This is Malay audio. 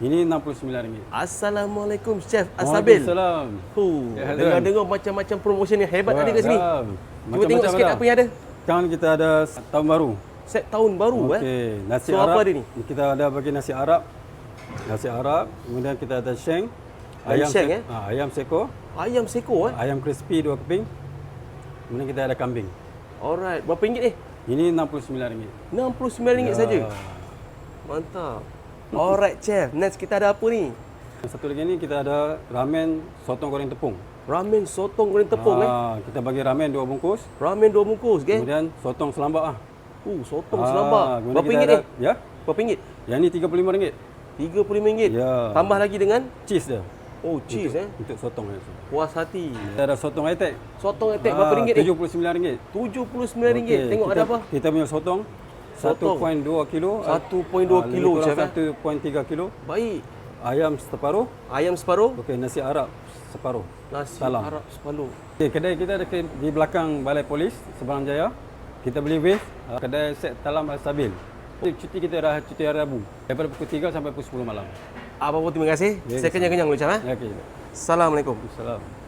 Ini RM69. Assalamualaikum Chef Asabil. Waalaikumsalam. Dengar-dengar macam-macam promotion yang hebat ada kat sini. Cuba tengok sikit apa yang ada. Sekarang kita ada tahun baru. Set tahun baru Okey, nasi So, Arab. apa dia ni? Kita ada bagi nasi Arab. Nasi Arab, kemudian kita ada sheng. Sheng, Ayam seko, Ayam seko ayam crispy 2 keping. Kemudian kita ada kambing. Alright, berapa ringgit ni? Ini RM69. RM69 saja. Mantap. Alright Chef, next kita ada apa ni? Satu lagi ni kita ada ramen sotong goreng tepung. Ramen sotong goreng tepung Kita bagi ramen 2 bungkus. Ramen 2 bungkus Kemudian sotong selambak sotong selambak. kemudian Berapa kita ringgit ada, ni? Ya. Berapa ringgit? Yang ni RM35. RM35. Ya. Tambah lagi dengan Cheese dia. cheese Untuk sotong ni. Puas hati. Kita ada sotong high-tech. Sotong attack berapa ringgit ni? RM79. RM79. Okey, Tengok ada apa? Kita punya sotong 1.2 kilo. 1.2 kilo Chef. 1.3 kilo. Baik. Ayam separuh. Ayam separuh, Okey, nasi Arab separuh. nasi Salam. Arab separuh. Okey, kedai kita ada di belakang Balai Polis Seberang Jaya. Kita beli wave kedai set Talam Al-Sabil. Cuti kita dah cuti hari Rabu daripada pukul 3 sampai pukul 10 malam. Apa-apa terima kasih. Ya, Saya kenyang-kenyang dulu Chef. Okey. Assalamualaikum. Assalamualaikum.